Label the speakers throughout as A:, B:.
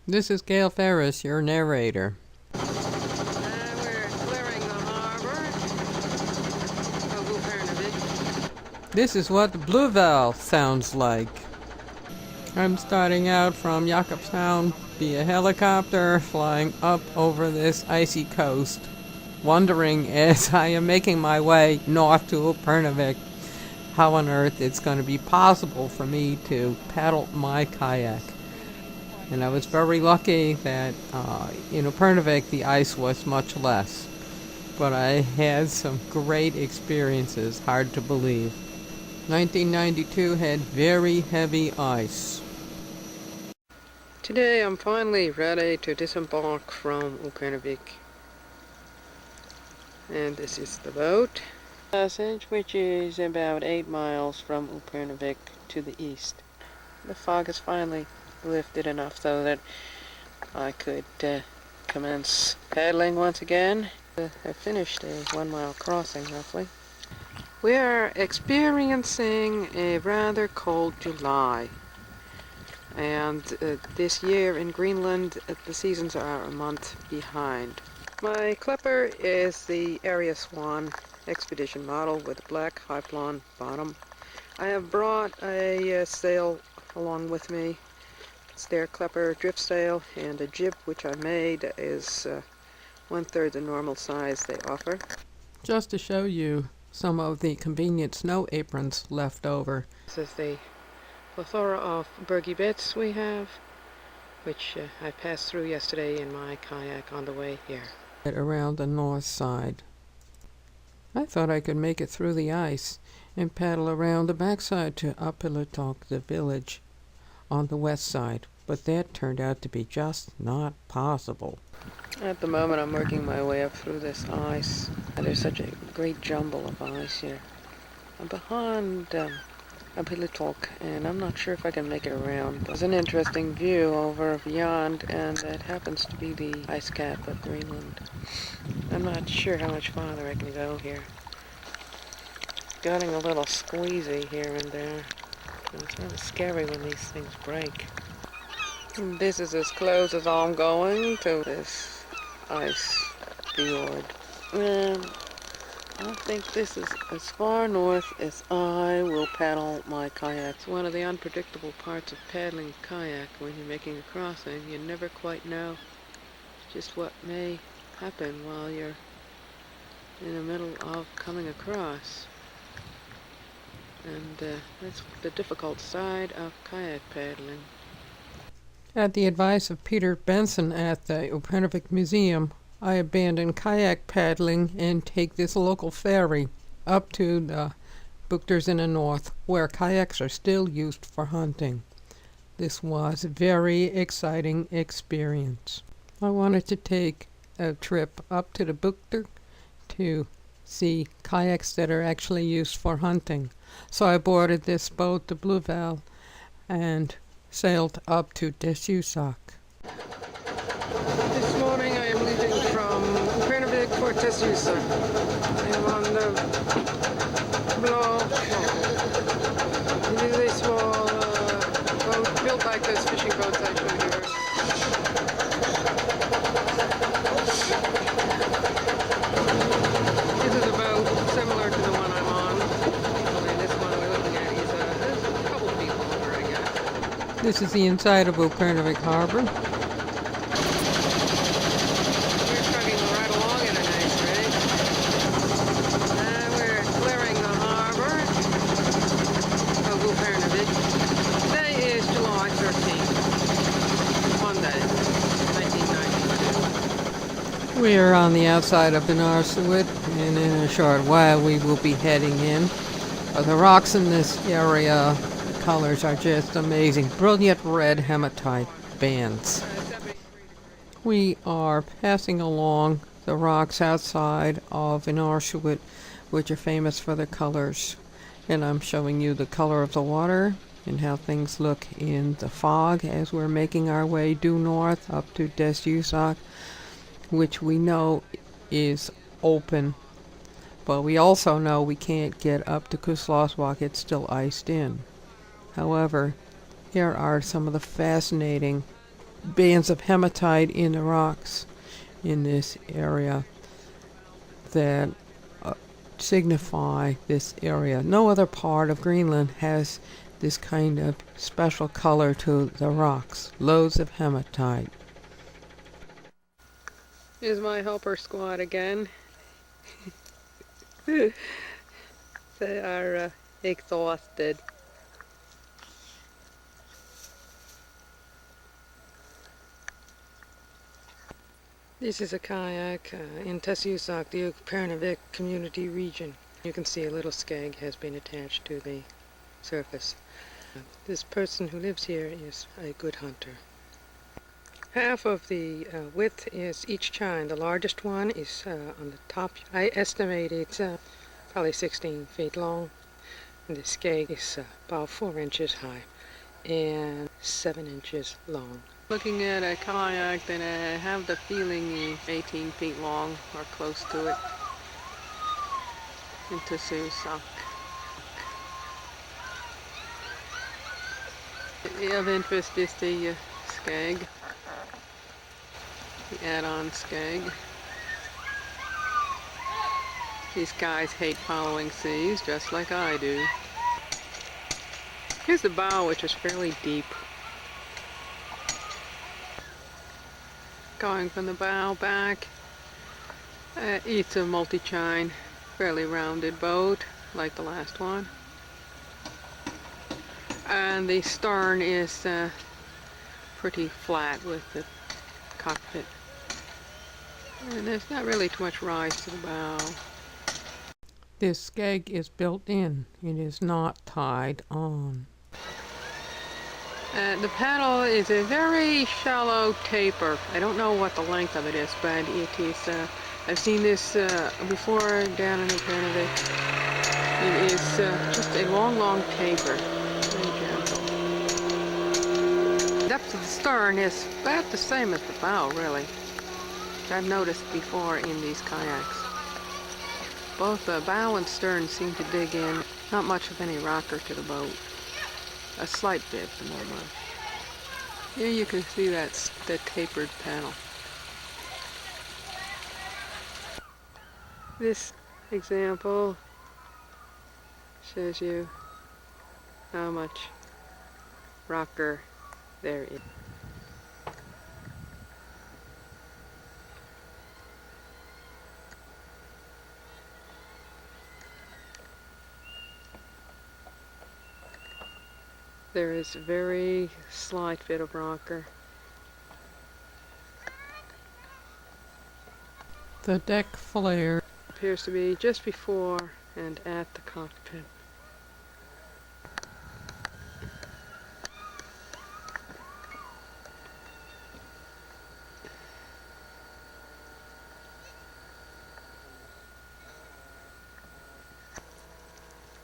A: This is Gail Ferris, your narrator.
B: We're clearing the harbor of Upernavik.
A: This is what the bluhval sounds like. I'm starting out from Jakobstown via helicopter, flying up over this icy coast, wondering as I am making my way north to Upernavik how on earth it's going to be possible for me to paddle my kayak. And I was very lucky that in Upernavik the ice was much less. But I had some great experiences, hard to believe. 1992 had very heavy ice.
B: Today I'm finally ready to disembark from Upernavik. And this is the boat. Passage, which is about 8 miles from Upernavik to the east. The fog has finally lifted enough so that I could commence paddling once again. I finished a 1 mile crossing roughly. We are experiencing a rather cold July. And this year in Greenland the seasons are a month behind. My clipper is the Area Swan expedition model with a black Hyplon bottom. I have brought a sail along with me. It's their clipper drift sail, and a jib which I made is 1/3 the normal size they offer.
A: Just to show you some of the convenient snow aprons left over.
B: This is the plethora of bergy bits we have, which I passed through yesterday in my kayak on the way here.
A: Around the north side. I thought I could make it through the ice and paddle around the backside to Upernavik, the village, on the west side, but that turned out to be just not possible.
B: At the moment I'm working my way up through this ice. There's such a great jumble of ice here. I'm behind Upernavik, and I'm not sure if I can make it around. There's an interesting view over beyond, and that happens to be the ice cap of Greenland. I'm not sure how much farther I can go here. Getting a little squeezy here and there. It's kind of scary when these things break. And this is as close as I'm going to this ice fjord. I think this is as far north as I will paddle my kayak. It's one of the unpredictable parts of paddling kayak when you're making a crossing. You never quite know just what may happen while you're in the middle of coming across. And that's the difficult side of kayak paddling.
A: At the advice of Peter Benson at the Upernavik Museum, I abandon kayak paddling and take this local ferry up to the Buchters in the north, where kayaks are still used for hunting. This was a very exciting experience. I wanted to take a trip up to the Buchter to see kayaks that are actually used for hunting. So I boarded this boat, the bluhval, and sailed up to Tasiusaq.
B: This morning I am leaving from Upernavik for Tasiusaq. I am on the bluhval. It is a small boat built like those fishing boats I showed you. This is a boat similar to the one I'm on. Only this one we're looking at is there's a couple people over, I guess.
A: This is the inside of Upernavik Harbor. We are on the outside of Upernavik, and in a short while we will be heading in. The rocks in this area, the colors are just amazing. Brilliant red hematite bands. We are passing along the rocks outside of Upernavik, which are famous for their colors. And I'm showing you the color of the water and how things look in the fog as we're making our way due north up to Tasiusaq, which we know is open, but we also know we can't get up to Tasiusaq, it's still iced in. However, here are some of the fascinating bands of hematite in the rocks in this area that signify this area. No other part of Greenland has this kind of special color to the rocks. Loads of hematite.
B: Here's my helper squad again. They are exhausted. This is a kayak in Tasiusaq, the Upernavik community region. You can see a little skeg has been attached to the surface. This person who lives here is a good hunter. Half of the width is each chine. The largest one is on the top. I estimate it's probably 16 feet long. And the skeg is about 4 inches high and 7 inches long. Looking at a kayak, then I have the feeling it's 18 feet long or close to it. In Tasiusaq. Of interest is the skeg, the add-on skeg. These guys hate following seas, just like I do. Here's the bow, which is fairly deep. Going from the bow back, it's a multi-chine, fairly rounded boat, like the last one. And the stern is pretty flat with the cockpit. And there's not really too much rise to the bow.
A: This skeg is built in. It is not tied on.
B: The paddle is a very shallow taper. I don't know what the length of it is, but it is, I've seen this before down in Upernavik. It is just a long taper, very gentle. The depth of the stern is about the same as the bow, really, which I've noticed before in these kayaks. Both the bow and stern seem to dig in, not much of any rocker to the boat. A slight bit, but not much. Here you can see that tapered paddle. This example shows you how much rocker there is. There is a very slight bit of rocker.
A: The deck flare
B: Appears to be just before and at the cockpit.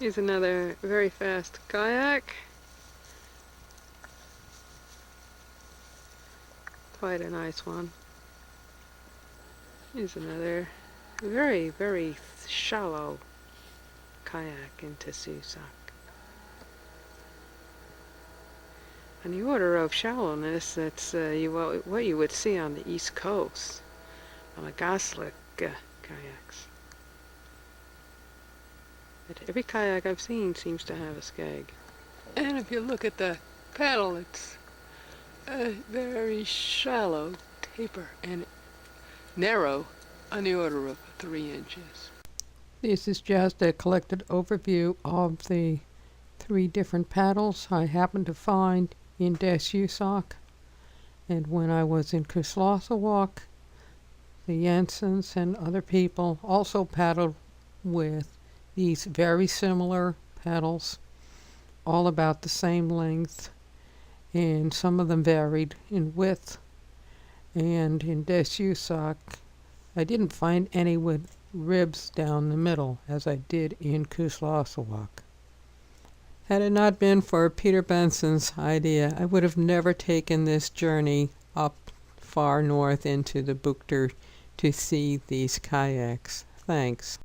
B: Here's another very fast kayak. Quite a nice one. Here's another very shallow kayak in Tasiusaq. On the order of shallowness, that's what you would see on the East Coast, on the Gaslick kayaks. But every kayak I've seen seems to have a skeg. And if you look at the paddle, it's a very shallow taper and narrow on the order of 3 inches.
A: This is just a collected overview of the 3 different paddles I happened to find in Tasiusaq. And when I was in Tasiusaq, the Jensens and other people also paddled with these very similar paddles, all about the same length, and some of them varied in width. And in Tasiusaq, I didn't find any with ribs down the middle, as I did in Tasiusaq. Had it not been for Peter Benson's idea, I would have never taken this journey up far north into the Bukter to see these kayaks. Thanks.